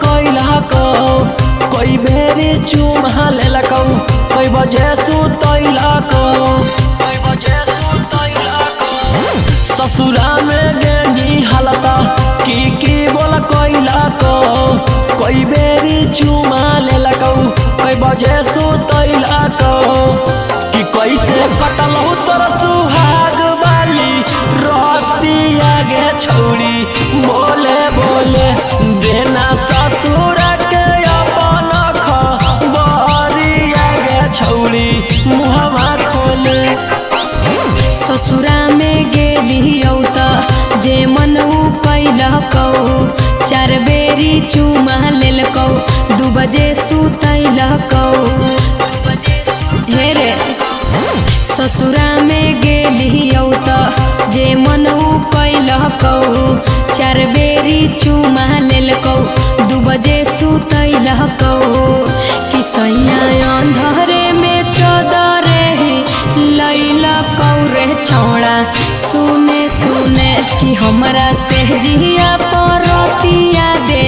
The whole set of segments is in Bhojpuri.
कैला को कोई बेरी चुमा लेला को कोई बजे सुतैला को कोई बजे सुतैला को ससुरा में गेनी हालता की बोला कैला को कोई बेरी चुमा लेला को कोई बजे सुतैला को कि कैसे कटल तोर सुहाग वाली रतिया गे छौड़ी बोले बोले देना ससुर के अपन खबरिया गे छौड़ी मुहवा खोले ससुरा में गेलियौ त जे मन कैलकौ 4 बेरी चुमा लेलकौ 2 बजे सुतैलकौ हे रे ससुरा में गेलियौ त जे मन कैलकौ 4 बेरी चुमा लेलकौ 2 बजे सुतैलकौ कि सैया अंधरे में चदरे लैलकौ रे छौड़ा सुने सुने कि हमरा से जिया परतिया दे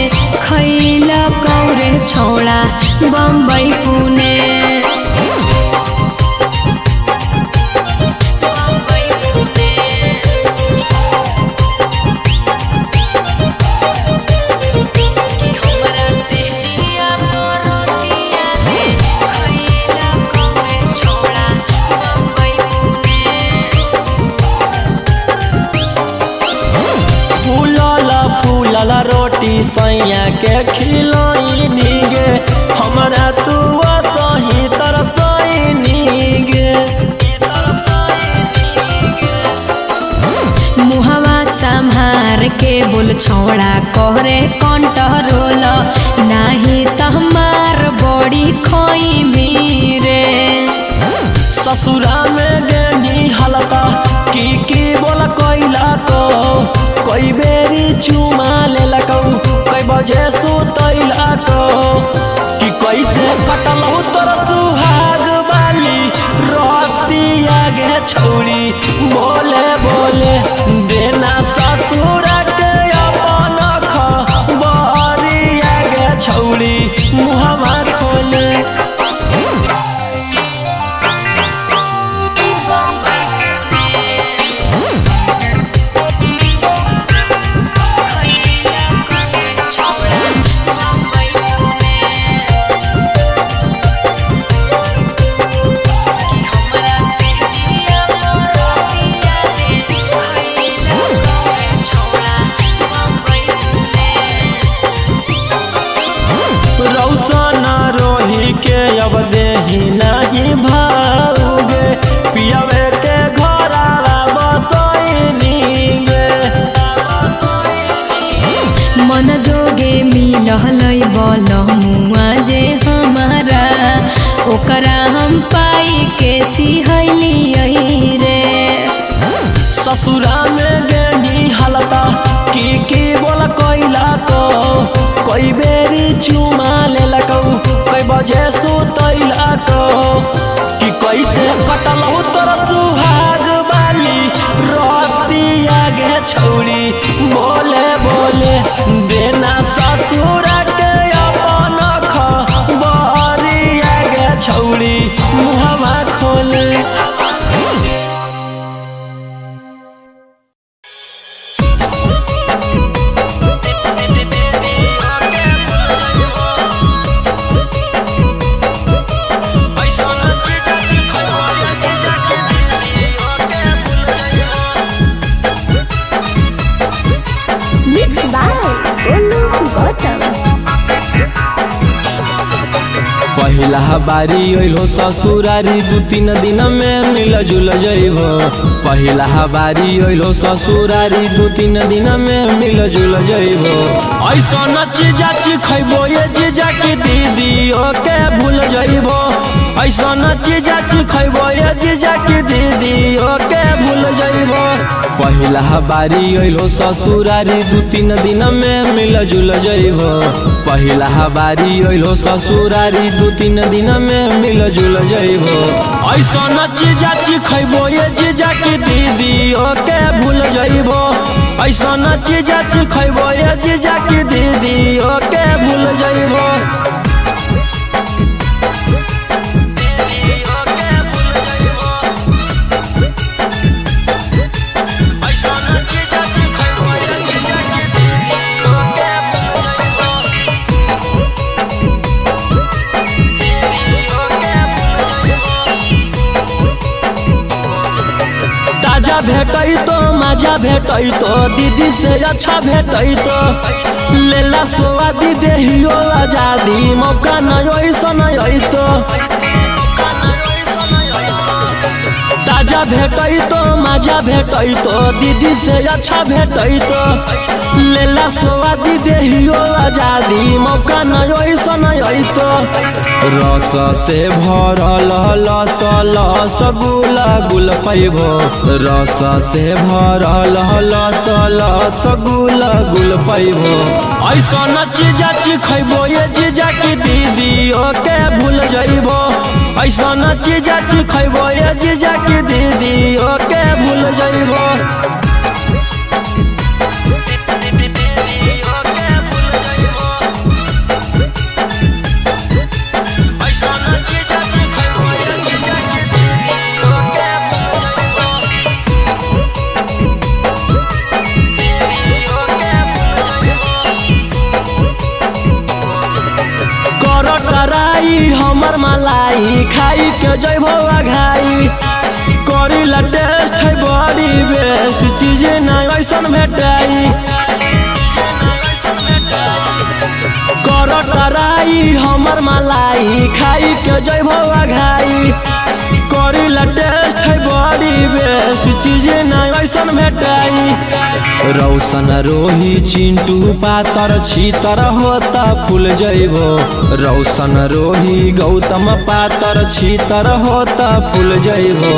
खैलकौ रे छौड़ा बम्बई पुणे रोटी सैया के खिलाई नीगे हमरा तू सही तरसई नीगे मुहवा संभार के बोल छौड़ा कहरे कंट्रोल नाही त हमार बड़ी खोई मीरे ससुरा में गेनी हालता की बोला कैला को कोई बेरी चुमा लेला को कोई बजे सुतैला को कि कैसे कटल तोर सुहाग वाली रतिया गे छौड़ी बोले बोले देना ससुर के अपन खबरिया गे छौड़ी मुहवा खोले के अब देही नहीं भाऊगे पियावे के घरावा बसैनी गे मन जोगे मिललै बलमुआ जे हमारा ओकरा हम पाई के सिहैलियै रे ससुरा में गेनी हालता की बोला कैला को कोई बेरी चुमा लेला को कोई बजे सुतैला को कि कैसे कटल तोर सुहाग वाली रतिया गे छौड़ी बोले बोले देना ससुर के अपन खबरिया गे छौड़ी मुहवा खोले पहिला बारी अइलो ससुरारी 2-3 दिन में मिल जुल जइबो पहिला बारी अइलो ससुरारी 2-3 दिन में मिल जुल जइबो ऐसन चीजा खइबो ये जीजा की दीदी ओके भूल जइबो ऐसन चीजा खइबो ये जीजा की दीदी ओके भूल जइबो पहिला बारी अइलो ससुरारी 2-3 दिन में मिल जुल जइबो पहिला बारी अइलो ससुरारी 2-3 दिन में मिल जुल जइबो ऐसन चीजा खइबो ये जीजा की दीदी ओके भूल जइबो ऐसन चीजा खइबो ये जीजा की दीदी ओके भूल ताजा भेटई तो मजा भेटई तो दीदी से अच्छा भेटई तो लेला स्वादी देहियो आजादी मौका नहीं सनई तो ताजा भेटई तो मजा भेटई तो दीदी से अच्छा भेटई तो लेला स्वादी देहियो आजादी मौका नहीं सनई तो रस से भरल लस लस गुल गुल पैबो रस से भरल लस लस गुल गुल पैबो ऐसा चीजा खैबो ये जीजा की दीदी ओके भूल जइबो ऐसा चीजा खैबो ये जीजा की दीदी ओके भूल जइबो कराई हमर मलाई खाई के जइबो घाई करी ला टेस्ट है बड़ी बेस्ट चीज नहीं ऐसन भेटाई कराई हमर मलाई खाई के जइबो घाई करी ला टेस्ट है बड़ी बेस्ट चीज नहीं ऐसन भेटाई रौशन रोही चिंटू पातर छीतर होता फूल जइबो रौशन रोही गौतम पातर छीतर होता फूल जइबो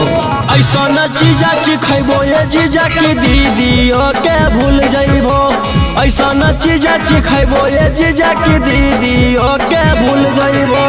ऐसा चीजा खैबो ये जीजा की दीदी ओके भूल जइबो ऐसा चीजा खैबो ये जीजा की दीदी ओके भूल जइबो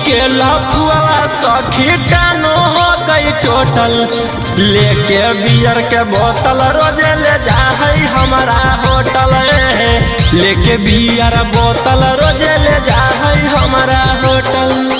के लफुआ सखी टानो हो गई टोटल लेके बियर के बोतल रोजे ले जा है हमारा होटल लेके बियर बोतल रोजे ले जा है हमारा होटल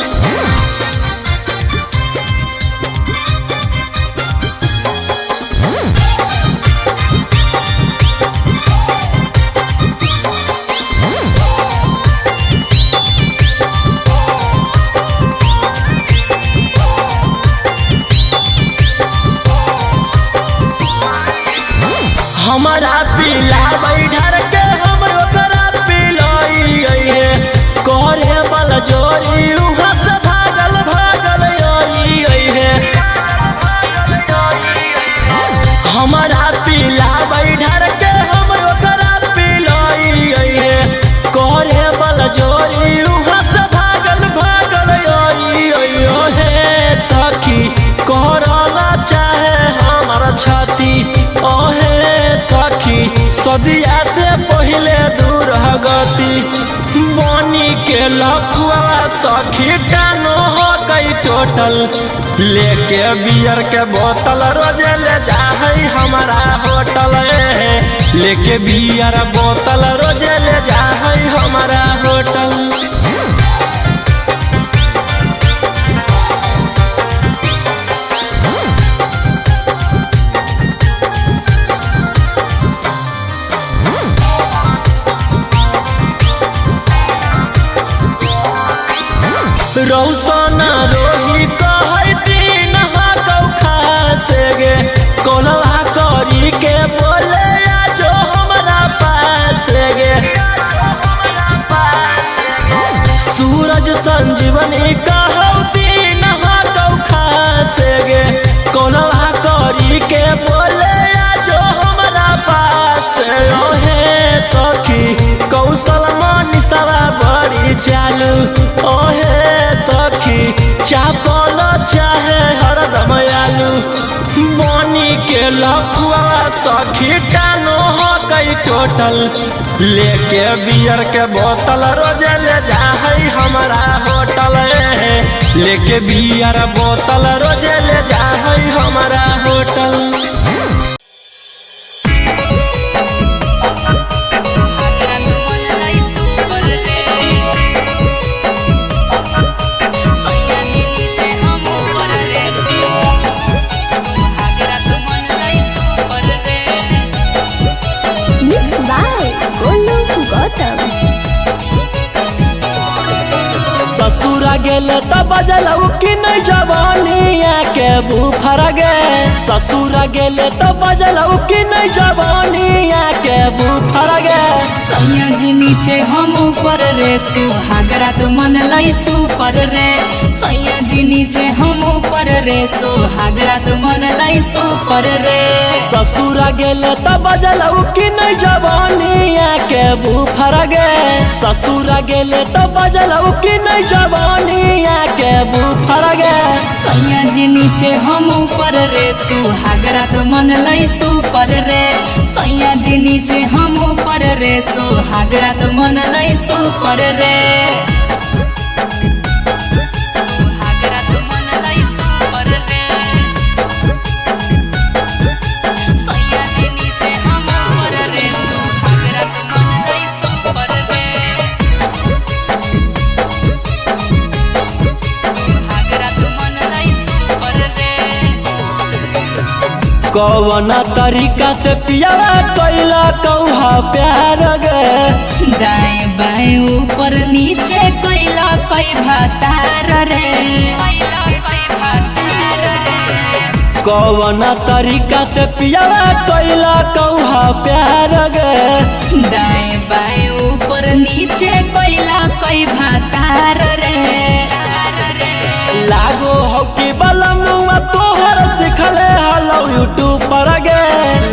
हमारा पीला बैठर के हम ओकरा पिलाई है करे बल जोरी उहाँ से भागल भागल आई है हमारा पीला बैठर के हम ओकरा पिलाई है करे बल जोरी उहाँ से भागल भागल आई है सखी करला चाहे हमार छाती ओहे सखी सदिया से पहले दूर गति बनी के लफुआ सखी टानो हो गई टोटल लेके बियर के बोतल रोजे ले जा है हमारा होटल लेके बियर बोतल रोजे ले जा है हमारा होटल रौसना रोही कहै दिन हाकौ खासे गे कोलवा करी के बोले आजो हमरा पास गे सूरज संजीवनी कहौ दिन हाकौ खासे गे कोलवा करी के बोले आजो हमरा पास ओहे सखी कौशल मनीषवा बड़ी चालू ओहे सखी चापल होटल लेके बियर के बोतल रोजे ले जा है हमारा होटल लेके बियर बोतल रोजे ले जा है हमारा होटल। ससुरा गेले त बजलऊ कि नहीं जवानिया के बुफर गे ससुरा गेले त बजलऊ कि नहीं जवानिया के बुफर गे। सैया जी नीचे हम ऊपर रे सुहागरा तो मन लाई सुपर रे सैया जी नीचे हम ऊपर रे सुहागरा तो मन लाई सुपर रे। ससुरा गेले त बजलऊ कि नहीं जवानिया के बुफर गे ससुरा गेले त बजलऊ कि नहीं जवानिया के बुफर गे। सैया जी नीचे हम ऊपर रे सुहागरा तो मन लाई सुपर रे सैया जी नीचे हम ऊपर रे सुहागरा तो मन लाई सुपर रे। सुहागरा तो मन लाई सुपर रे सैया जी नीचे हम ऊपर रे सुहागरा तो मन लाई सुपर रे। कौन तरीका से पियावा कैला कौहा प्यार गे दाएं बाएं ऊपर नीचे कैला कई भातार रे कौन तरीका से पियावा कैला कौहा प्यार गे दाएं बाएं ऊपर नीचे कैला कई भातार रे। लागो हो कि बलमुआ तोहर सिखले हलो यूट्यूब पर गे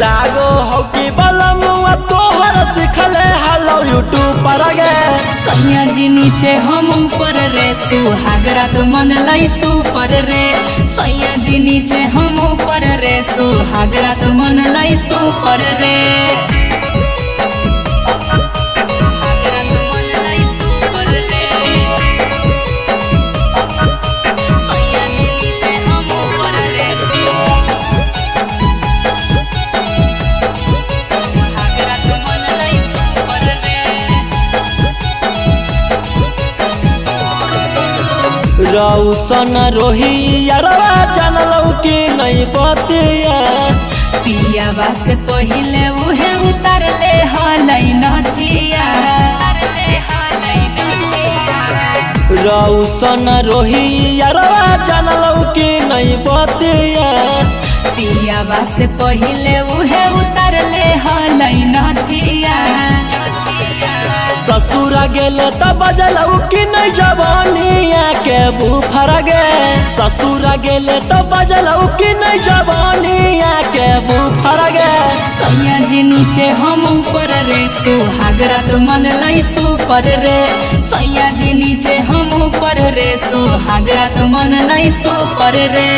लागो हो कि बलमुआ तोहर सिखले हलो यूट्यूब पर गे। सैया जी नीचे हम ऊपर रे सुहागरा तो मन लाई सुपर रे सैया जी नीचे हम ऊपर रे सुहागरा तो मन लाई सुपर रे। रौशन रोहिया जानलऊ कि नहीं बतिया पियावा से पहिले उहे उतर ले हलै नथिया रौशन रोहिया जानलऊ कि नहीं बतिया पियावा से पहिले उहे उतर ले हलै नथिया। ससुरा गेले त बजलऊ कि नहीं जवानिया के बुफर गे ससुरा गेले त बजलऊ कि नहीं जवानिया के बुफर गे। सैया जी नीचे हम ऊपर रे सुहागरा तो मन लाई सुपर रे सैया जी नीचे हम ऊपर रे सुहागरा तो मन लाई सुपर रे।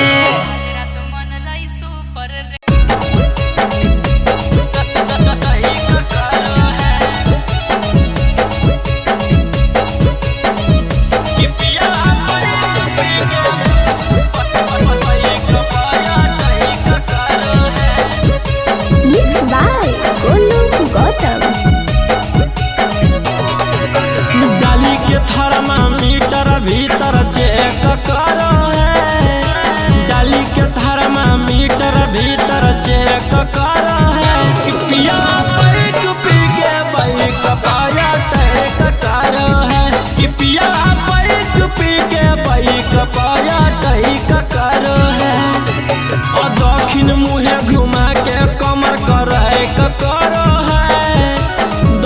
डाली के थर्मामीटर भीतर चेक करो है डाली के थर्मामीटर भीतर चेक करो है कि पिया बैठ पी के बाइक पाया टैक करो है कि पिया बैठ पी के बाइक पाया टैक करो है और दक्षिण मुहे घुमा के कमर करे करो है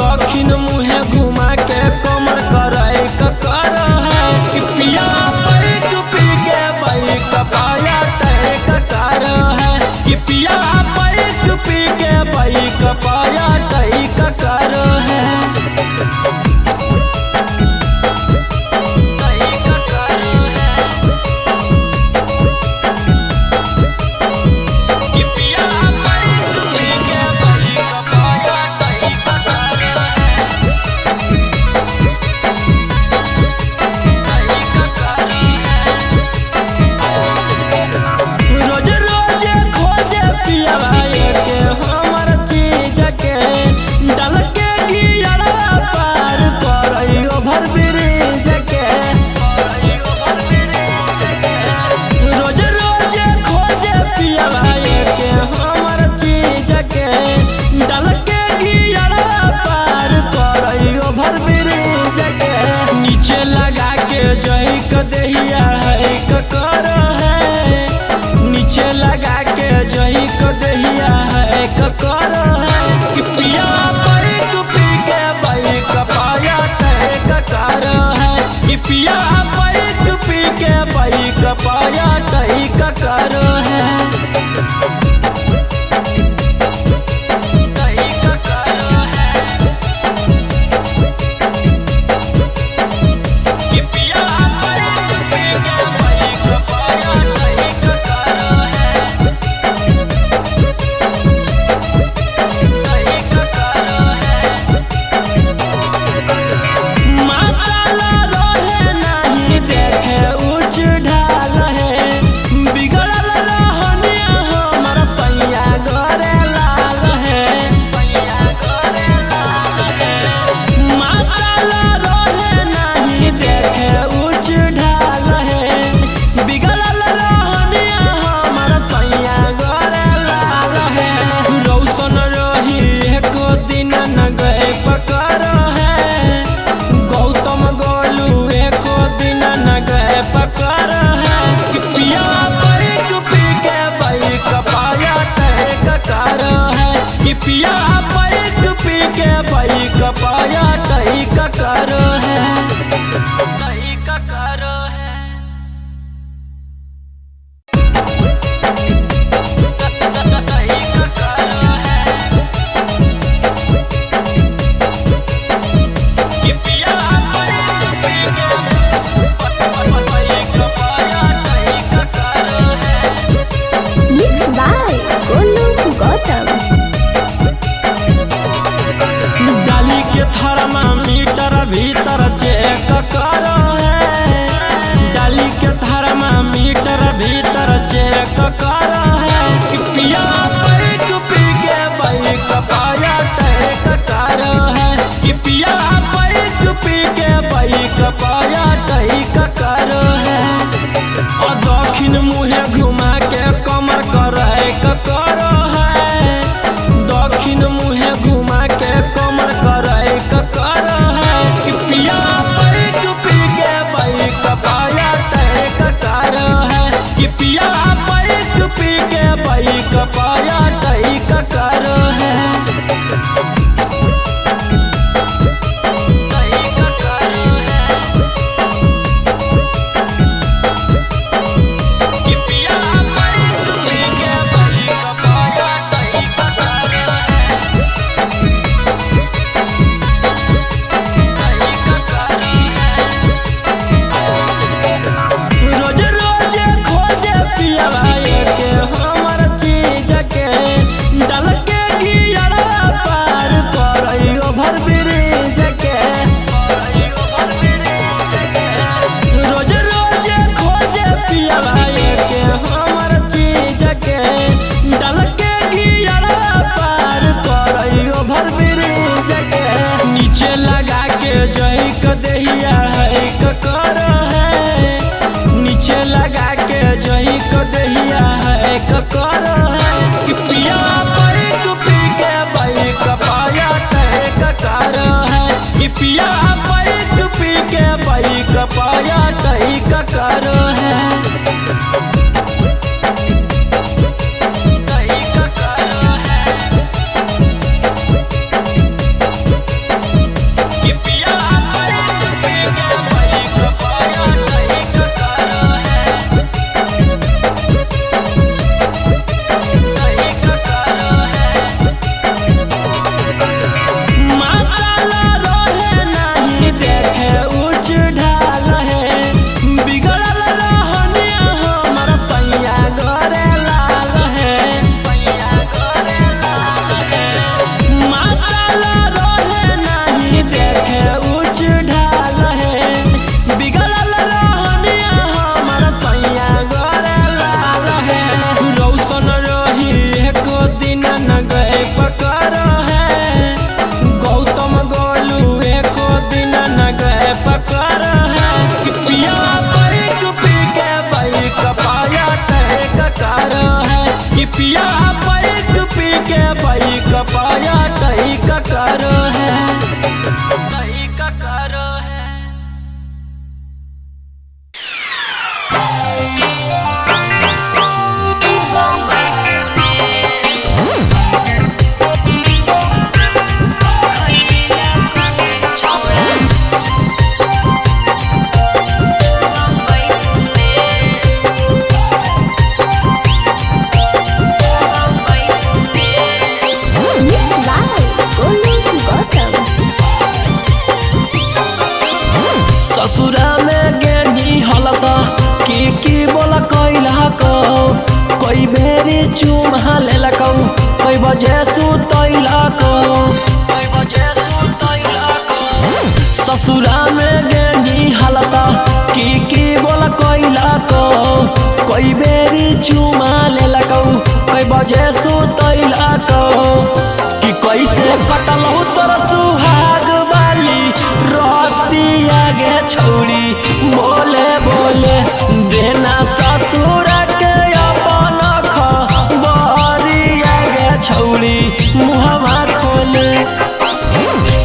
दक्षिण मुहे घुमा के कमर करे करो है कि पिया बैठ पी के बाइक पाया टैक करो है कि पिया बैठ पी के बाइक पाया का करो है, तई का करो है। डाली के थर्मामीटर भीतर चेक करो है, डाली के थर्मामीटर भीतर चेक करो है। पिया बैठ पी के बाइक पाया टैक करो है, पिया बैठ पी के बाइक पाया टैक करो है। और दक्षिण मुहे घुमा के कमर करे करो है, दक्षिण मुहे घुमा के कमर करे करो है। पिया बैठ पी के बाइक पाया टैक करो है, पिया बैठ पी के बाइक पाया टैक करो है। नीचे लगा के जही क देहिया है करो है, नीचे लगा के जही क देहिया है करो है। पिया बैठ पी के बाइक पाया टैक करो है, पिया बैठ पी के बाइक पाया टैक करो है। पिया बैठ पी के बाइक पाया टैक करो है, टैक करो है। ससुरा में गेनी हलता की बोला कैला को, कोई बेरी चुमा लेला को, कोई बजे सुतैला को, कोई बजे सुतैला को। ससुरा में गेनी हलता की बोला कैला को, कोई बेरी चुमा लेला को, कोई बजे सुतैला को। कि कैसे कटलहु तोर सुहाग वाली रतिया गे छौरी, बोले बोले देना ससुर के अपन खबरिया गे छौरी, मुहवा खोले।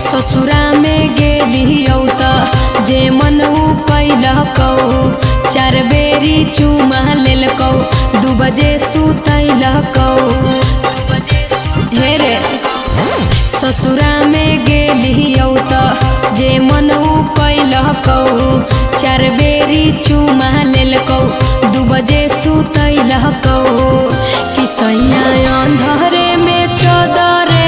ससुरा में गेलियौ त जे मन कैलकौ, 4 बेरी चुमा लेलकौ, 2 बजे सुतैलकौ। हे रे ससुरा में गेलियौ त जे चुमा लेलकौ 2 बजे सुतैलकौ कि सैया अंधरे में चदरे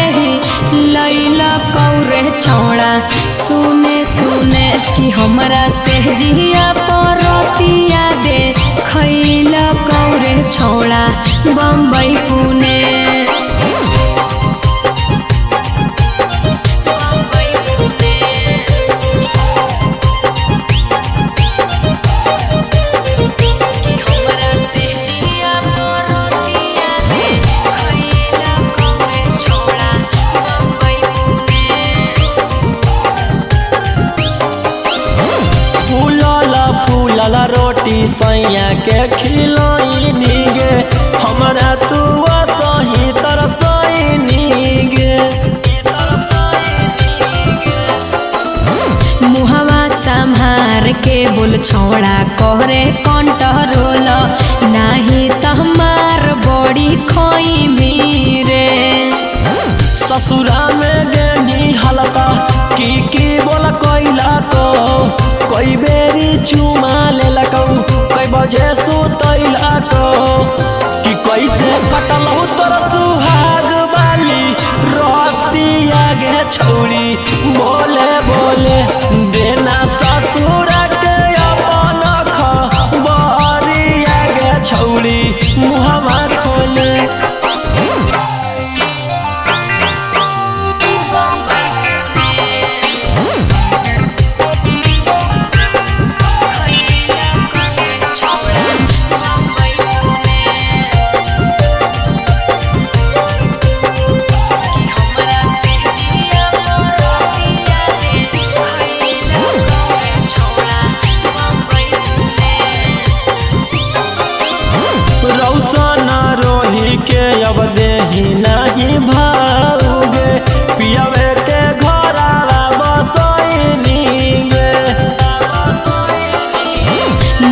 लैलकौ रे छौड़ा सुने सुने कि हमरा से जिया परतिया दे खैलकौ रे छौड़ा बम्बई पुणे रोटी सैया के खिलाई नीगे हमरा तू सही तरसई नीगे मुहवा संभार के बोल छौड़ा कहरे कंट्रोल नाही त हमार बड़ी खोई मीरे ससुरा में गेनी हलता की बोला कोइला तो कोई बेरी चुमा लेलकौ कई बजे सुतैलकौ कि कैसे कटलौ तोर सुहाग वाली रतिया गे छौड़ी बोले बोले देना ससुर के अपन खबरिया गे छौड़ी मुहवा खोले के अब देही नहीं भाऊगे पियावे के घरावा बसैनी गे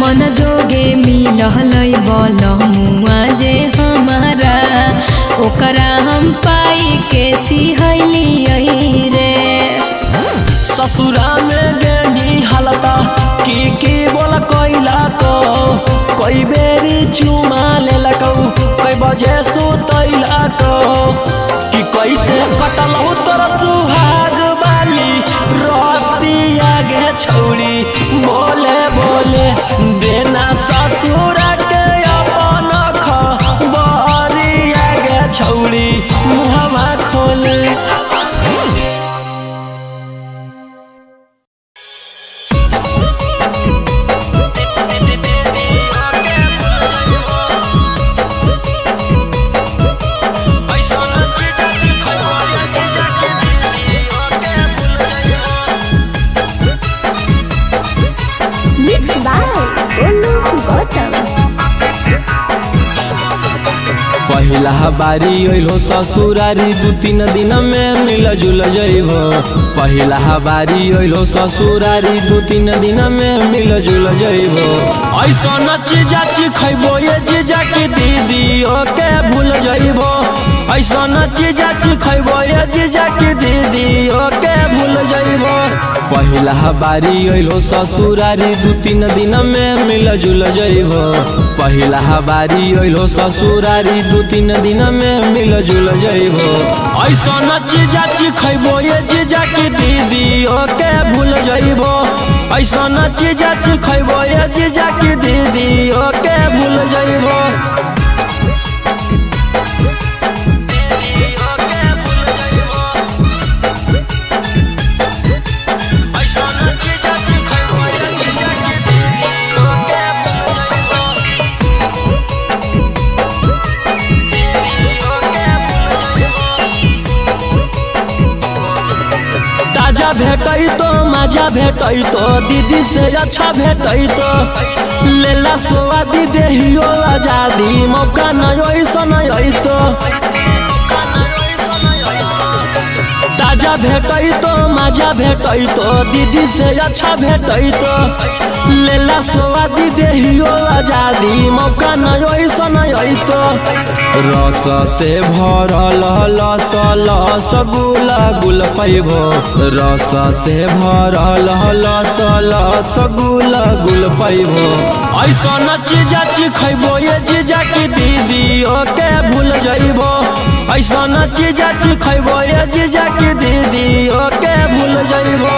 मन जोगे मिलहलै बलमुआ जे हमारा ओकरा हम पाई के सिहैलियै रे ससुरा में गेनी हलता की बोला कोइला तो कोई बेरी चुमा लेलकौ कई बजे सुतैलकौ कि कैसे कटलौ तोर सुहाग वाली रतिया गे छौड़ी बोले बोले देना ससुर के अपन खबरिया गे छौड़ी मुहवा खोले पहिला बारी अइलो ससुरारी 2-3 दिन में मिल जुल जइबो पहिला बारी अइलो ससुरारी 2-3 दिन में मिल जुल जइबो ऐसन चीजा खइबो ये जीजा की दीदी ओके भूल जइबो ऐसन चीजा खइबो ये जीजा की दीदी ओके भूल जइबो पहिला बारी अइलो ससुरारी 2-3 दिन में मिल जुल जइबो पहिला बारी अइलो ससुरारी 2-3 दिन में मिल जुल जइबो ऐसन चीजा खइबो ये जीजा की दीदी ओके भूल जइबो ऐसन चीजा खइबो ये जीजा की दीदी ओके भूल जइबो भेटैतो मजा भेटैतो दीदी से अच्छा भेटैतो लेला स्वादी देहियो आजादी मौका नहीं ऐसन अइतो राजा भेटई तो दीदी से अच्छा भेटई तो लेला स्वादी देहियो आजादी मौका नहीं ऐसा नहीं तो रस से भरल लस लस गुला गुल पैबो रस से भरल लस लस गुला गुल पैबो ऐसा न चीजा खैबो ये जीजा की दीदी ओके भूल जइबो ऐसा न चीजा खैबो ये जीजा की दीदी ओके भूल जइबो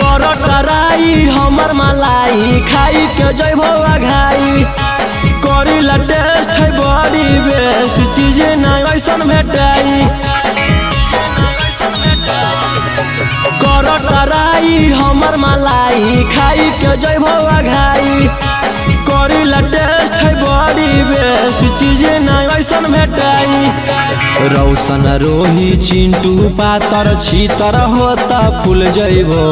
कराई हमर मलाई खाई के जइबो घाई करी ला टेस्ट है बड़ी बेस्ट चीज नहीं ऐसन भेटाई कराई हमर मलाई खाई के जइबो घाई करी ला टेस्ट है बड़ी बेस्ट चीज नहीं ऐसन भेटाई रौशन रोही चिंटू पातर छीतर होता फूल जइबो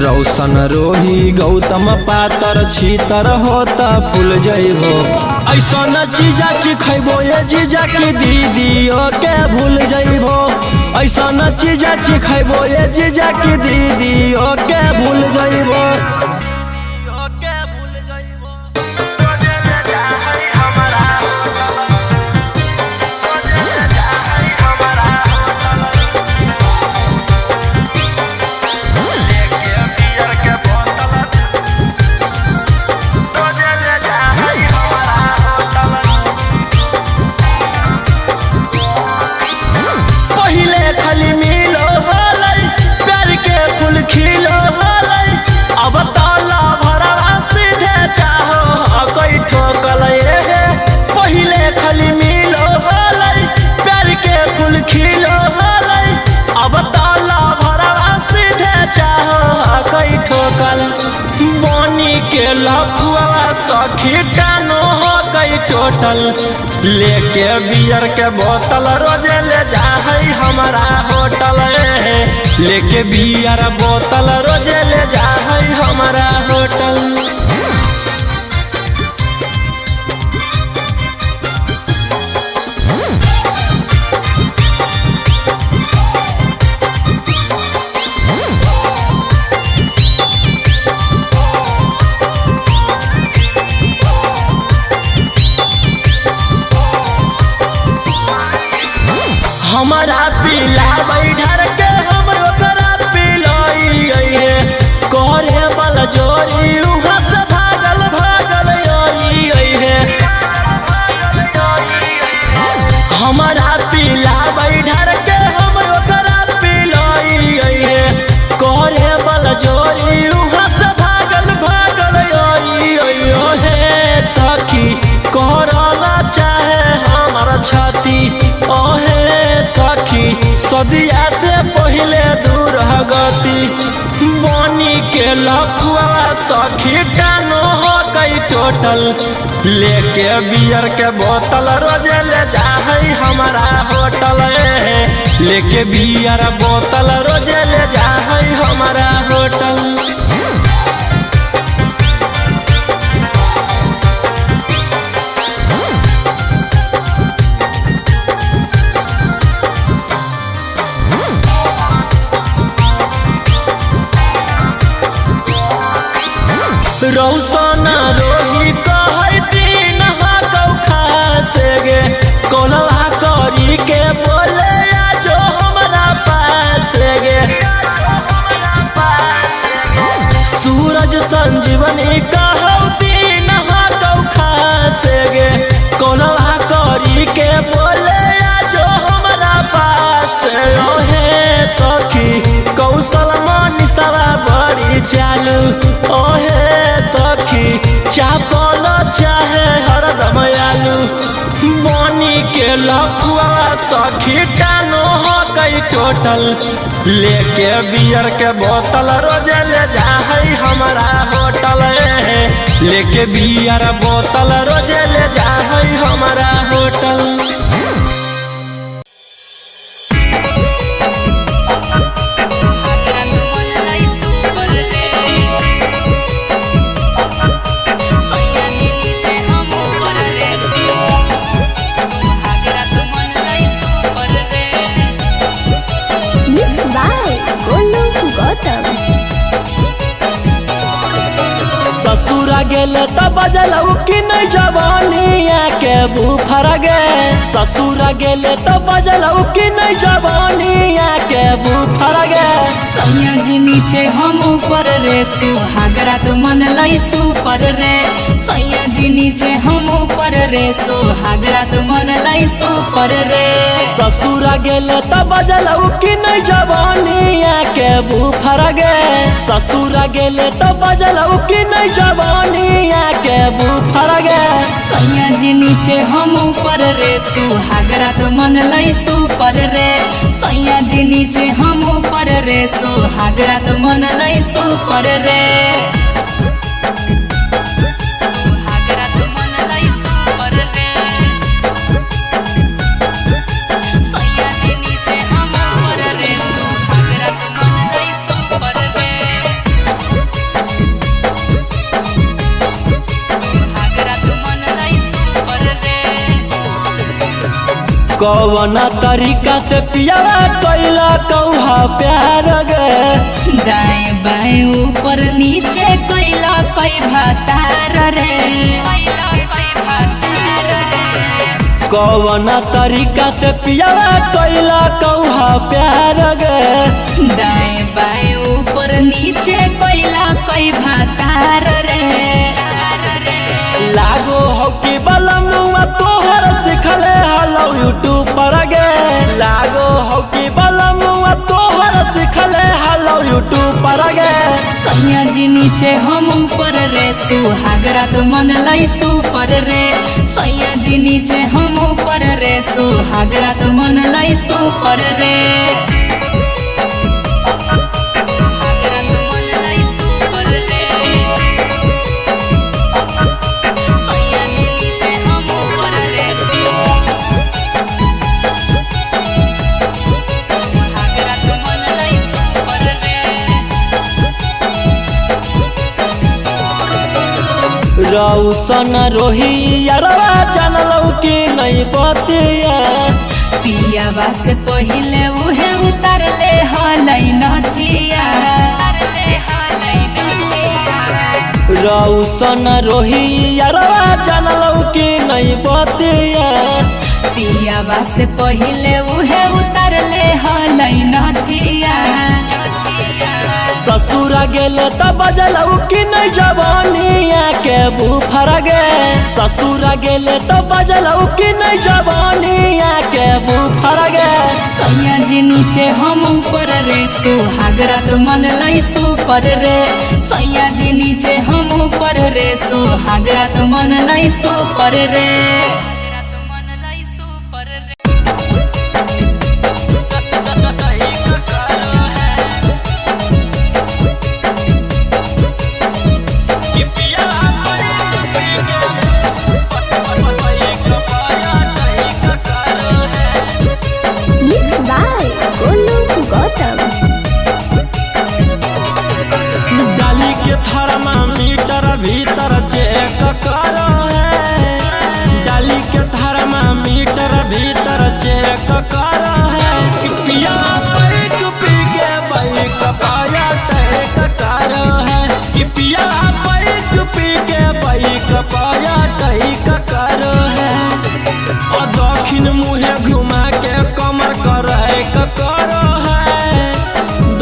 रौशन रोही गौतम पातर छीतर होता फूल जइबो ऐसा न चीजा खैबो ये जीजा की दीदी ओके भूल जइबो ऐसा न चीजा खैबो ये जीजा की दीदी ओके भूल जइबो के लफुआ सखी टानो हो गई टोटल लेके बियर के बोतल रोजे ले जा है हमारा होटल लेके बियर बोतल रोजे ले जा है हमारा होटल हमारा पीला बैठर के हम ओकरा पिलाई है करे बल जोरी उहाँ से भागल आई है हमारा पीला बैठर के हम ओकरा पिलाई है करे बल जोरी उहाँ से भागल आई है सखी करला चाहे हमारा छाती ओहे सदिया से पहले दूर गति बनी के लफुआ सखी टानो हो गई टोटल लेके बियर के बोतल रोजे ले जा है हमारा होटल लेके बियर बोतल रोजे ले जा है हमारा होटल रौसना रोही कहै दिन हाकौ खासे गे कोलवा करी के बोले आजो हमरा पास गे सूरज संजीवनी कहौ दिन हाकौ खासे गे कोलवा करी के बोले आजो हमरा पास ओहे सखी कौशल मनीषवा बड़ी चालू ओहे सखी चापल चाहे हरदम आलू बनी के लफुआ सखी टानो हो कई टोटल लेके बियर के बोतल रोजे ले जा है हमारा होटल लेके बियर बोतल रोजे ले जा है हमारा होटल। ससुरा गेले त बजलऊ कि नहीं जवानिया के बुफर गे ससुरा गेले त बजलऊ कि नहीं जवानिया के बुफर गे। सैया जी नीचे हम ऊपर रे सुहागरा तो मन लाई सुपर रे सैया जी नीचे हम ऊपर रे सुहागरा तो मन लाई सुपर रे। ससुरा गेले त बजलऊ कि नहीं जवानिया के बुफर गे ससुरा गेले त बजलऊ कि नहीं जवानिया के बुफर गे। सैया जी नीचे हम ऊपर रे सुहागरा तो मन लाई सुपर रे सैया जी नीचे हम ऊपर रे सुहागरा तो मन लाई सुपर रे सुहागरा तो मन लाई सुपर रे सैया जी नीचे हम ऊपर रे सुहागरा तो मन लाई सुपर रे सुहागरा तो मन लाई सुपर रे। कौन तरीका से पियावा कैला कौहा प्यार गे दाएं बाएं ऊपर नीचे कैला कई भातार रे कैला कई भातार रे। कौन तरीका से पियावा कैला कौहा प्यार गे दाएं बाएं ऊपर नीचे कैला कई भातार रे लागो हो कि बलमुआ तोहर सिखले हलो यूट्यूब पर गे लागो हो कि बलमुआ तोहर सिखले हलो यूट्यूब पर गे। सैया जी नीचे हम ऊपर रे सुहागरा तो मन लाई सुपर रे सैया जी नीचे हम ऊपर रे सुहागरा तो मन लाई सुपर रे सुहागरा तो मन लाई सुपर रे सैया जी नीचे हम ऊपर रे सुहागरा तो मन लाई सुपर रे। रौसन रोही यारवा जानलौ कि नहीं बतिया पिया बास पहिले उहे उतर ले हलै नथिया रौसन रोही यारवा जानलौ कि नहीं बतिया पिया बास पहिले उहे उतर ले हलै नथिया। ससुरा गेले त बजलऊ कि नहीं जवानिया के बुफर गे ससुरा गेले त बजलऊ कि नहीं जवानिया के बुफर गे। सैया जी नीचे हम ऊपर रे सुहागरा तो मन लाई सुपर रे सैया जी नीचे हम ऊपर रे सुहागरा तो मन लाई सुपर रे डाली के थर्मामीटर भीतर चेक करो है डाली के थर्मामीटर भीतर चेक करो है कि पिया बैठ पी के बाइक पाया टैक करो है कि पिया बैठ पी के बाइक पाया टैक करो है और दक्षिण मुहे घुमा के कमर करे करो है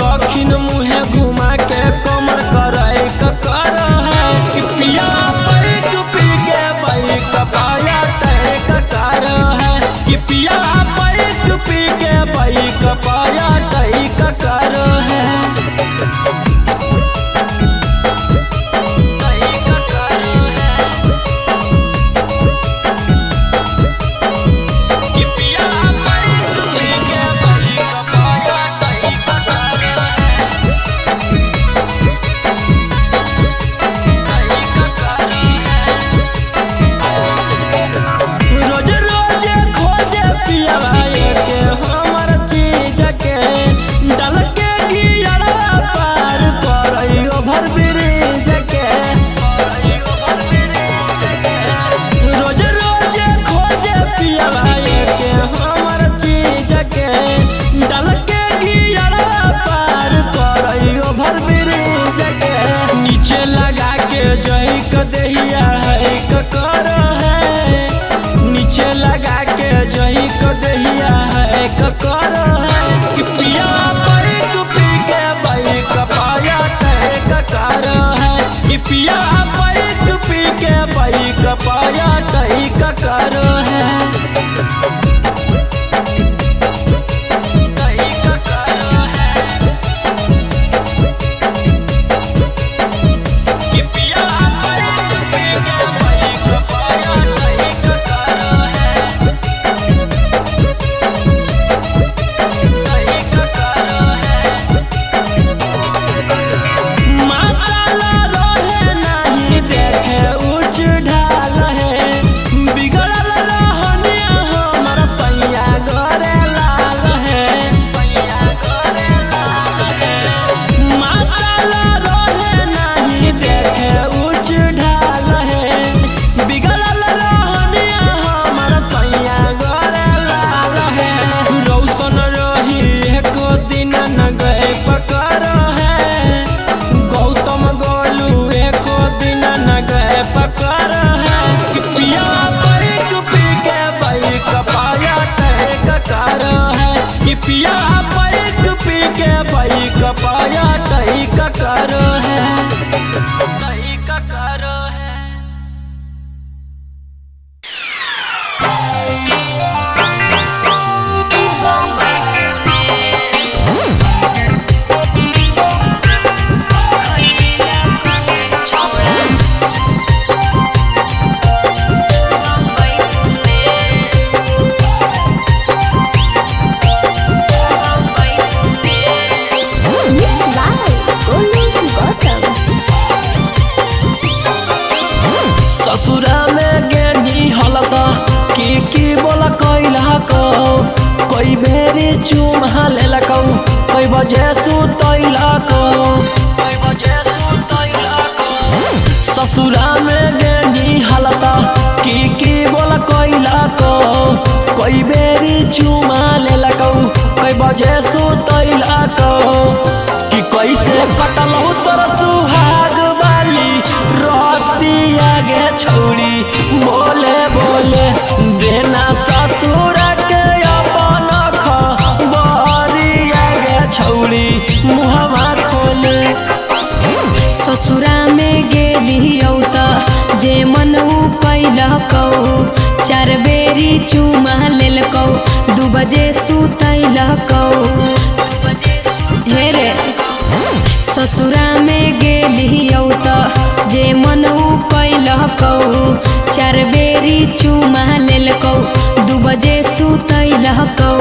दक्षिण मुहे घुमा के कमर करे करो है कि पिया बैठ पी के बाइक पाया टैक करो है कि पिया बैठ कोई बेरी चुमा लेलकौ कोई बजे सुतैलकौ ससुरा में गेनी हालता की बोला कैलकौ कोई बेरी चुमा लेलकौ कोई बजे सुतैलकौ कि कैसे कटलौ तोर सुहाग वाली रतिया गे छौरी बोले बोले देना ससुर के अपन खबरिया गे छौरी मुहवा खोले ससुरा में गेलियौ त जे मन कैलकौ 4 बेरी चुमा लेलकौ 2 बजे सुतैलकौ हे रे ससुरा में गेलियौ त जे मन कैलकौ 4 बेरी चुमा लेलकौ 2 बजे सुतैलकौ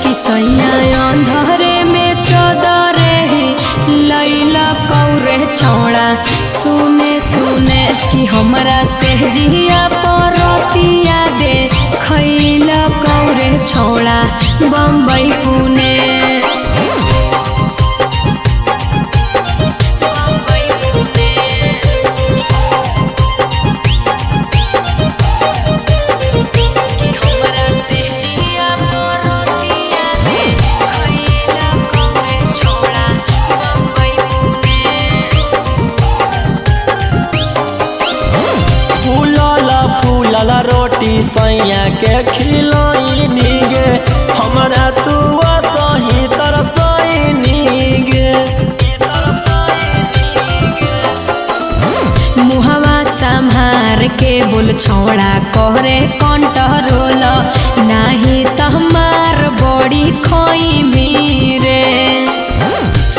कि सैया अंधरे में चदरे लैलकौ रे छौड़ा सुने सुने कि हमरा से जिया परतिया दे खैलकौ रे छौड़ा बम्बई पुणे रोटी सैया के खिलाई गे हमरा तू सही तरसई गे मुहवा संभार के बोल छौड़ा कहरे कंट्रोल नाही त हमार बड़ी खोई मीरे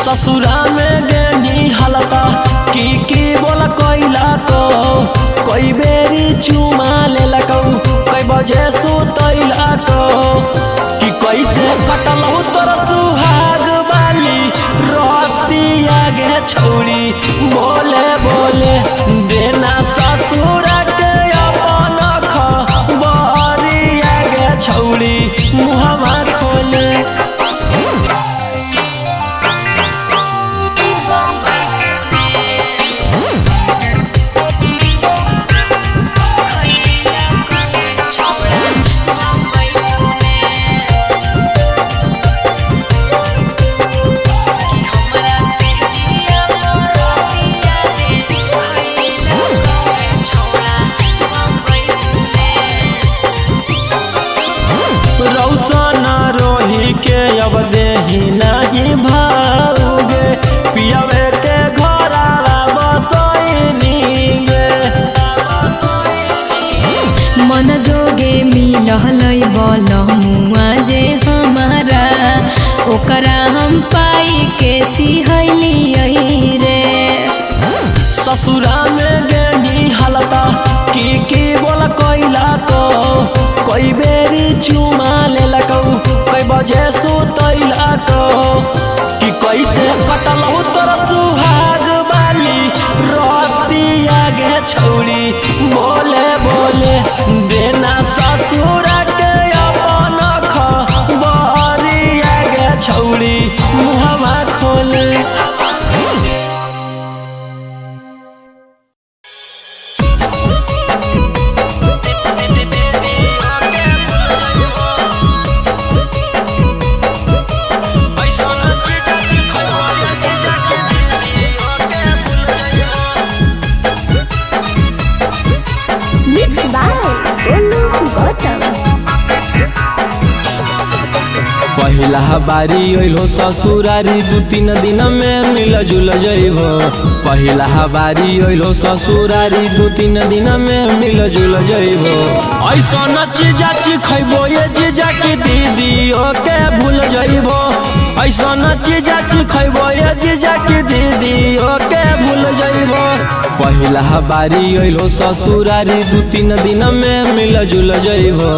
ससुरा में गेनी हालता की बोला कैलकौ कोई बेरी चुमा लेलकौ कोई बजे सुतैलकौ कि कैसे कटलौ तोर सुहाग वाली रतिया गे छौरी बोले बोले देना ससुर के अपन खबरिया गे छौरी मुहवा खोले रौशन रोही के अब देही नहीं भाओगे पियावे के घरवा बसैनी गे मन जोगे मिलहलै बलमुआ जे हमारा ओकरा हम पाई के सिहैलियै रे ससुरा में गेनी हालता की बोला कैलकौ कोई बेरी चुमा लेलकौ कोई बजे सुतैलकौ कि कैसे कटलौ तोर सुहाग वाली रतिया गे छौरी बोले बोले देना ससुर के अपन खबरिया गे छौरी मुहवा खोले पहिला बारी अइलो ससुरारी 2-3 दिन में मिल जुल जइबो पहिला बारी अइलो ससुरारी 2-3 दिन में मिल जुल जइबो ऐसन चीजा खइबो ये जीजा की दीदी ओके भूल जइबो ऐसन चीजा खइबो ये जीजा की दीदी ओके भूल जइबो पहिला बारी अइलो ससुरारी 2-3 दिन में मिल जुल जइबो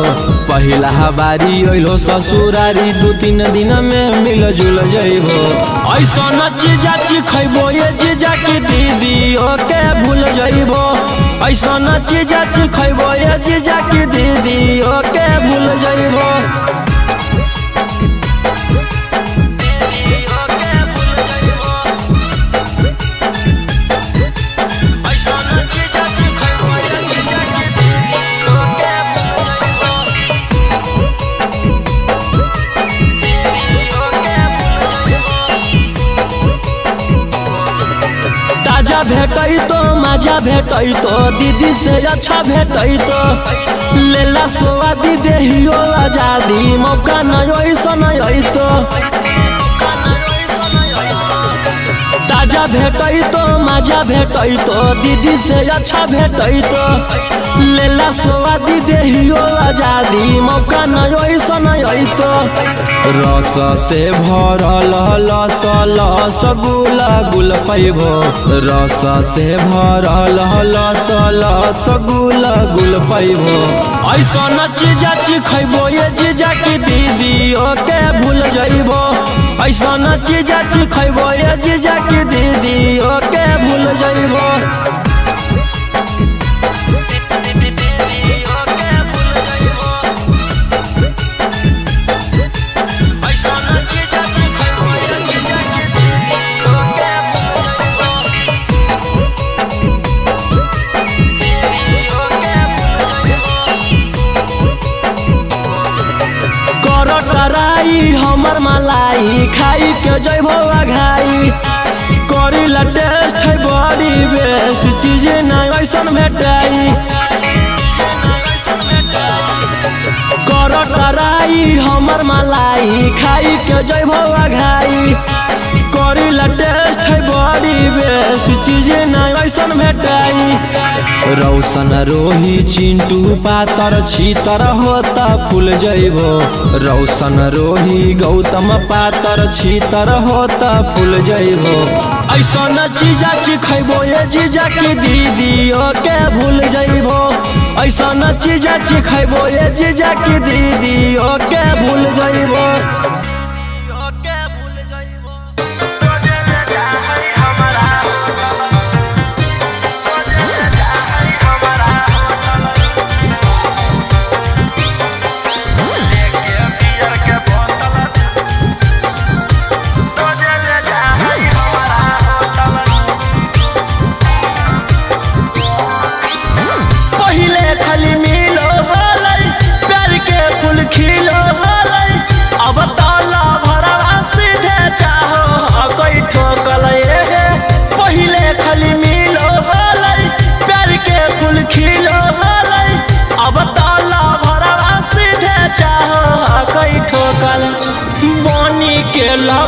पहिला बारी अइलो ससुरारी 2-3 दिन में मिल जुल जइबो ऐसन चीजा खइबो ये जीजा की दीदी ओके भूल जइबो ऐसन चीजा खइबो ये जीजा की दीदी ओके भूल जइबो भेटई तो मजा भेटई तो दीदी से अच्छा भेटई तो लेला स्वादी देहियो आजादी मौका नहीं ऐसा नहीं तो ताजा भेटई तो मजा भेटई तो दीदी से अच्छा भेटई तो लेला स्वादी देहियो आजादी मौका नहीं ऐसा नहीं तो रस से भरल लस लस गुल गुल पैबो रस से भरल लस लस गुल गुल पैबो ऐसा न चीजा खैबो ये जीजा की दीदी ओके भूल जइबो ऐसा न चीजा खैबो ये जीजा की दीदी ओके भूल जइबो हमर मलाई खाई के जइबो घाई करी ला टेस्ट है बड़ी बेस्ट चीज नहीं ऐसा भेटाई कर टराई हमर मलाई खाई के जइबो घाई करी ला टेस्ट है बड़ी बेस्ट चीज नहीं ऐसा भेटाई रौशन रोही चिंटू पातर छीतर होता फूल जइबो रौशन रोही गौतम पातर छीतर होता फूल जइबो ऐसा न चीजा खैबो ये जीजा की दीदी ओके भूल जइबो ऐसा न चीजा खैबो ये जीजा की दीदी ओके भूल जइबो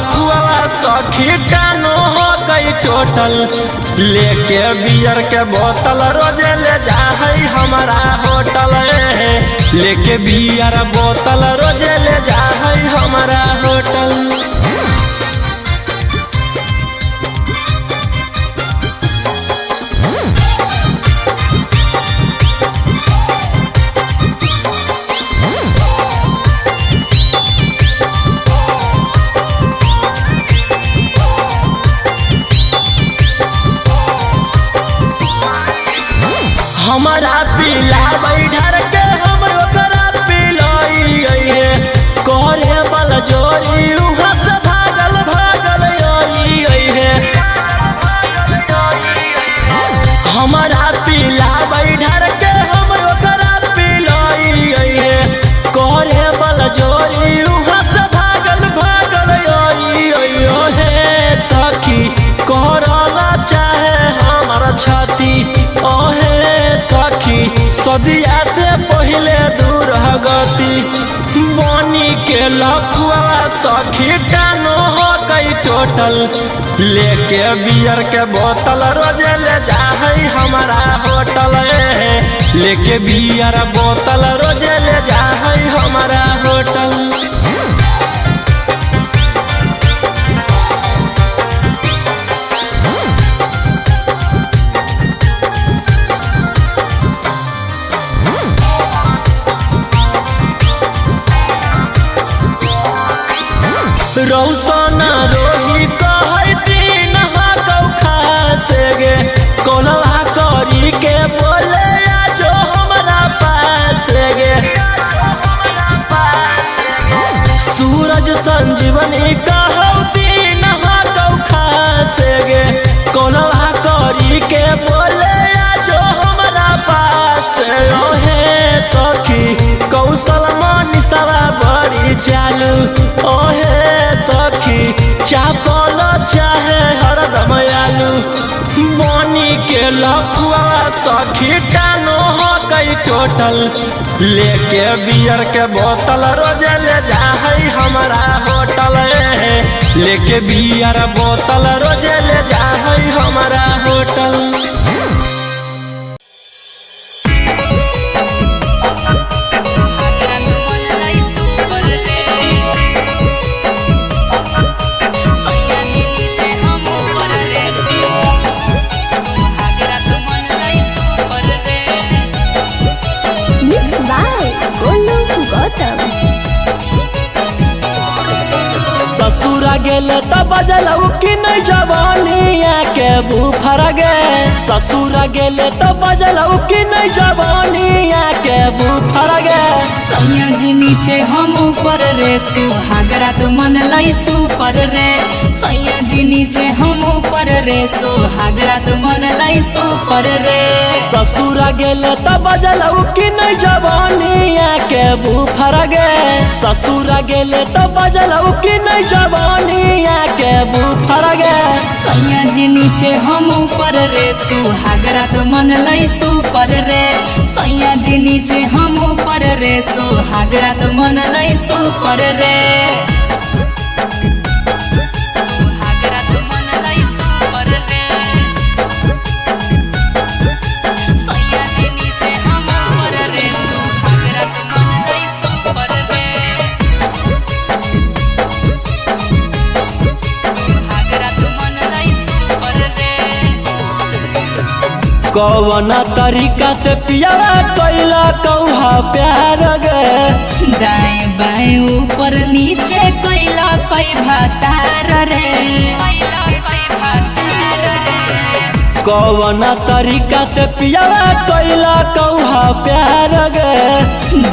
सखी टानो हो गई टोटल लेके बियर के बोतल रोजे ले जा है हमारा होटल लेके बियर बोतल रोजे ले जा है हमारा होटल हमारा पीला बैठर के हम ओकरा पिलाई है करे बल जोरी उहाँ से भागल भागल आई है हमारा पीला बैठर के हम ओकरा पिलाई है करे बल जोरी उहाँ से भागल भागल आई है सखी करला चाहे हमारा छाती ओहे सदिया से पहले दूर गति बनी के लफुआ सखी टानो हो गई टोटल लेके बियर के बोतल रोजे ले जा है हमारा होटल लेके बियर बोतल रोजे ले जा है हमारा होटल रौशन रोही कहै दिन गौ खासे गे कोलवा करी के बोले जो हमारा पास गे सूरज संजीवनी कहौ दिन गौ खासे गे कोलवा करी के बोले जो हमारा पास ओहे सखी कौशल मनीषवा बड़ी चालू ओहे सखी चापल चाहे हरदम आलू बनी के लफुआ सखी टानो हो कई टोटल लेके बियर के बोतल रोजे ले जा है हमारा होटल लेके बियर बोतल रोजे ले जा है हमारा होटल। ससुरा गेले त बजलऊ कि नहीं जवानिया के बुफर गे ससुरा गेले त बजलऊ कि नहीं जवानिया के बुफर गे। सैया जी नीचे हम ऊपर रे सुहागरा तो मन लाई सुपर रे सैया जी नीचे हम ऊपर रे सुहागरा तो मन लाई सुपर रे। ससुरा गेले त बजलऊ कि नहीं जवानिया के बुफर गे ससुरा गेले त बजलऊ कि नहीं जवानिया के बुफर गे। सैया जी नीचे हम ऊपर रे सुहागरा तो मन लाई सुपर रे सैया जी नीचे हम ऊपर रे सुहागरा तो मन लाई सुपर रे सुहागरा तो मन लाई सुपर रे सैया जी नीचे हम ऊपर रे सुहागरा तो मन लाई सुपर रे सुहागरा तो मन लाई सुपर रे। कौन तरीका से पियावा कैला कौहा प्यार गे दाएं बाएं ऊपर नीचे कैला कई भातार रे कैला कई भातार रे। कौन तरीका से पियावा कैला कौहा प्यार गे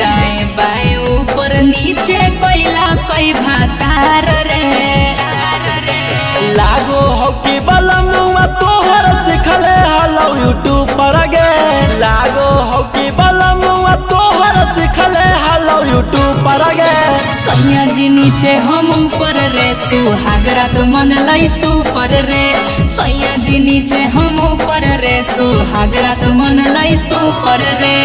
दाएं बाएं ऊपर नीचे कैला कई भातार रे लागो हो कि बलमुआ तोहर सिखले हलो यूट्यूब पर गे लागो हो कि बलमुआ तोहर सिखले हलो यूट्यूब पर गे। सैया जी नीचे हम ऊपर रे सुहागरा तो मन लाई सुपर रे सैया जी नीचे हम ऊपर रे सुहागरा तो मन लाई सुपर रे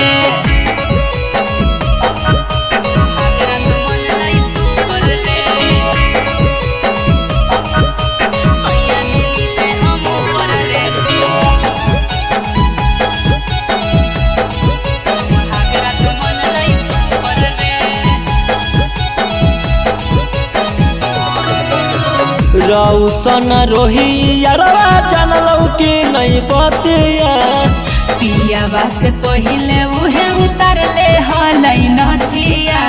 सुहागरा तो मन लाई सुपर रे सैया जी नीचे हम ऊपर रे सुहागरा तो मन लाई सुपर रे। रौसन रोही यारवा जानलौ कि नहीं बतिया पियावा से पहिले उहे उतर ले हलै नथिया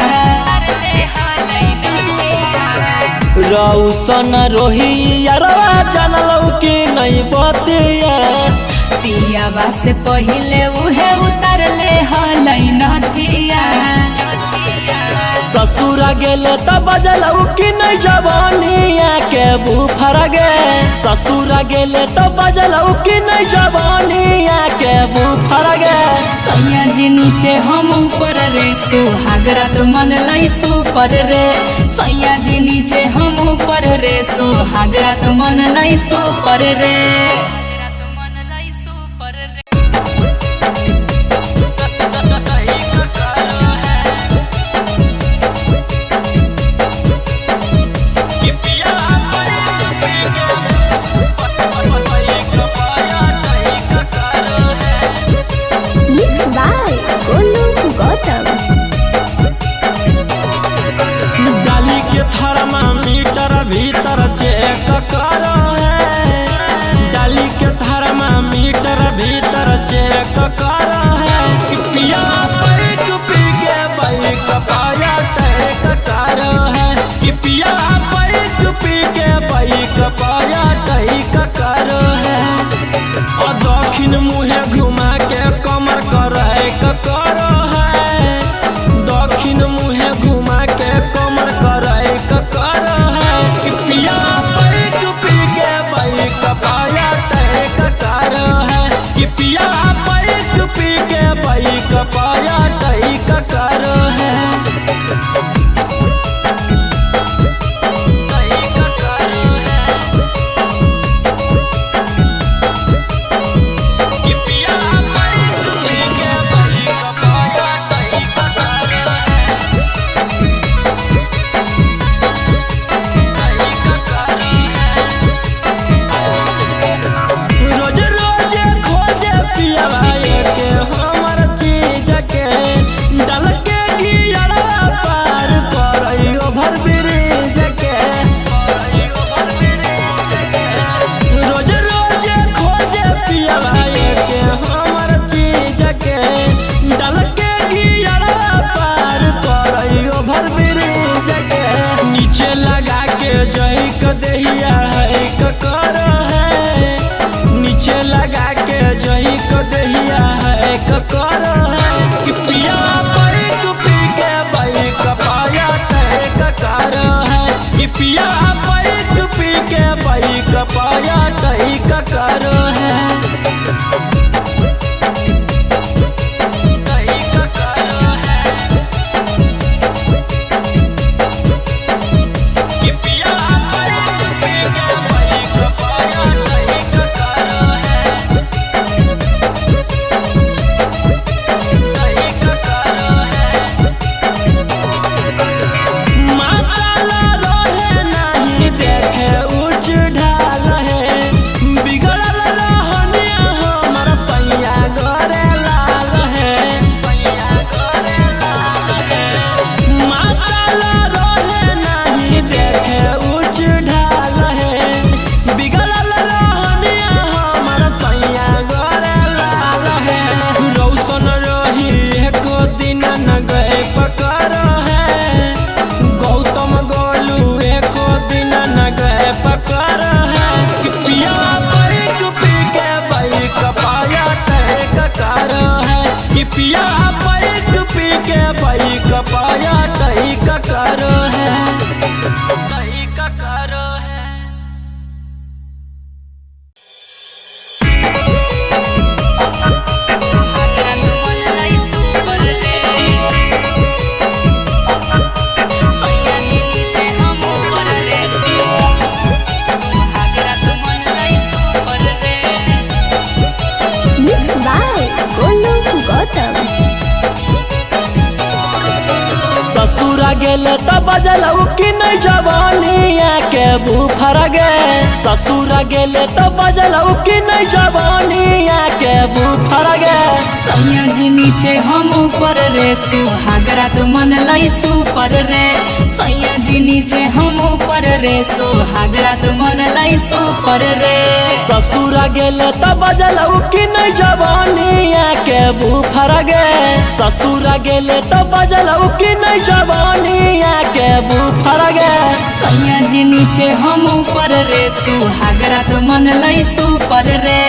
रौसन रोही यारवा जानलौ कि नहीं बतिया पियावा से पहिले उहे उतर ले हलै नथिया। ससुरा गेले त बजलऊ कि नहीं जवानिया के बुफर गे ससुरा गेले त बजलऊ कि नहीं जवानिया के बुफर गे। सैया जी नीचे हम ऊपर रे सुहागरा तो मन लाई सुपर रे सैया जी नीचे हम ऊपर रे सुहागरा तो मन लाई सुपर रे डाली के थर्मामीटर भीतर चेक करो है डाली के थर्मामीटर भीतर चेक करो है कि पिया पैक पी के बाइक पाया टैक करो है कि पिया पैक पी के बाइक पाया टैक करो है और दक्षिण मुहे घुमा के कमर करैक करो है दक्षिण मुहे घुमा के कमर करैक करो है कि पिया पैक पी के बाइक पाया टैक करो है कि पिया पैक कर है कि पिया बैक पी के बाइक पाया तय कर है कि पिया बैक पी के बाइक पाया तय कर है। पिया बैक पी के बाइक पाया तय कर है तय कर है। ससुरा गेले त बजलऊ कि नहीं जवानिया के बुफर गे ससुरा गेले त बजलऊ कि नहीं जवानिया के बुफर गे। सैया जी नीचे हम ऊपर रे सुहागरा तो मन लाई सुपर रे सैया जी नीचे हम ऊपर रे सुहागरा तो मन लाई सुपर रे। ससुरा गेले त बजलऊ कि नहीं जवानिया के बुफर गे ससुरा गेले त बजलऊ कि नहीं जवानिया के बुफर गे। सैया जी नीचे हम ऊपर रे सुहागरा तो मन लाई सुपर रे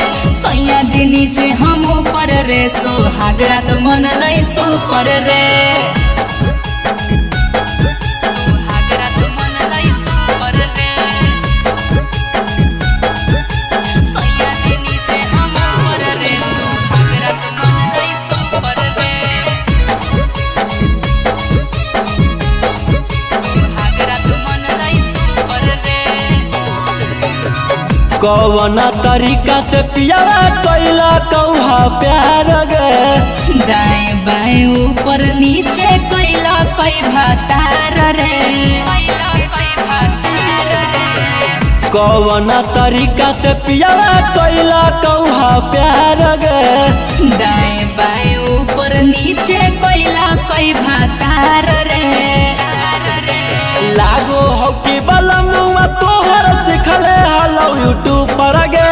सैया जी नीचे हम ऊपर रे सुहागरा तो मन लाई सुपर रे। सुहागरा तो मन लाई सुपर रे सैया जी नीचे हम ऊपर रे सुहागरा तो मन लाई सुपर रे। सुहागरा तो मन लाई सुपर रे। कौन तरीका से पिया कैला कौहा प्यार गे दाएं बाएं ऊपर नीचे कैला कई भातार रे कैला कई भातार रे। कौन तरीका से पिया कैला कौहा प्यार गे दाएं बाएं ऊपर नीचे कैला कई भातार रे। लागो हो कि बलमुआ तोहर सिखले हलो यूट्यूब पर गे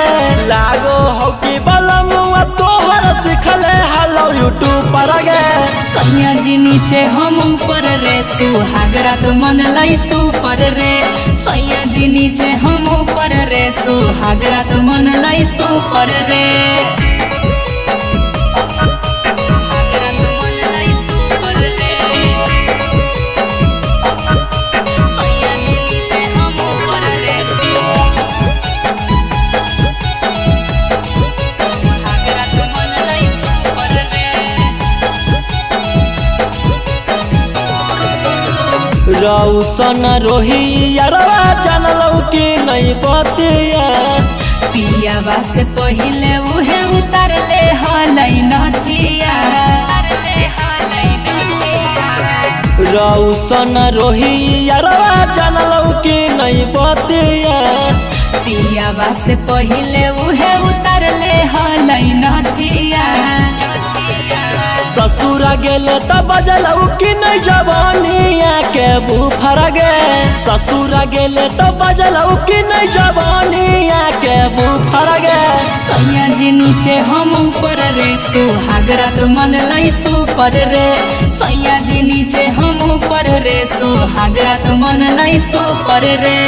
लागो हो कि बलमुआ तोहर सिखले हलो यूट्यूब पर गे। सैया जी नीचे हम ऊपर रे सुहागरा तो मन लाई सुपर रे सैया जी नीचे हम ऊपर रे सुहागरा तो मन लाई सुपर रे। रौसन रोहिया जानलौ कि नहीं बतिया पियावा से पहिले उहे उतर ले हलै नथिया रौसन रोहिया जानलौ कि नहीं बतिया पियावा से पहिले उहे उतर ले हलै नथिया। ससुरा गेले त बजलऊ कि नहीं जवानिया के बुफर गे ससुरा गेले त बजलऊ कि नहीं जवानिया के बुफर गे। सैया जी नीचे हम ऊपर रे सुहागरा तो मन लाई सुपर रे सैया जी नीचे हम ऊपर रे सुहागरा तो मन लाई सुपर रे।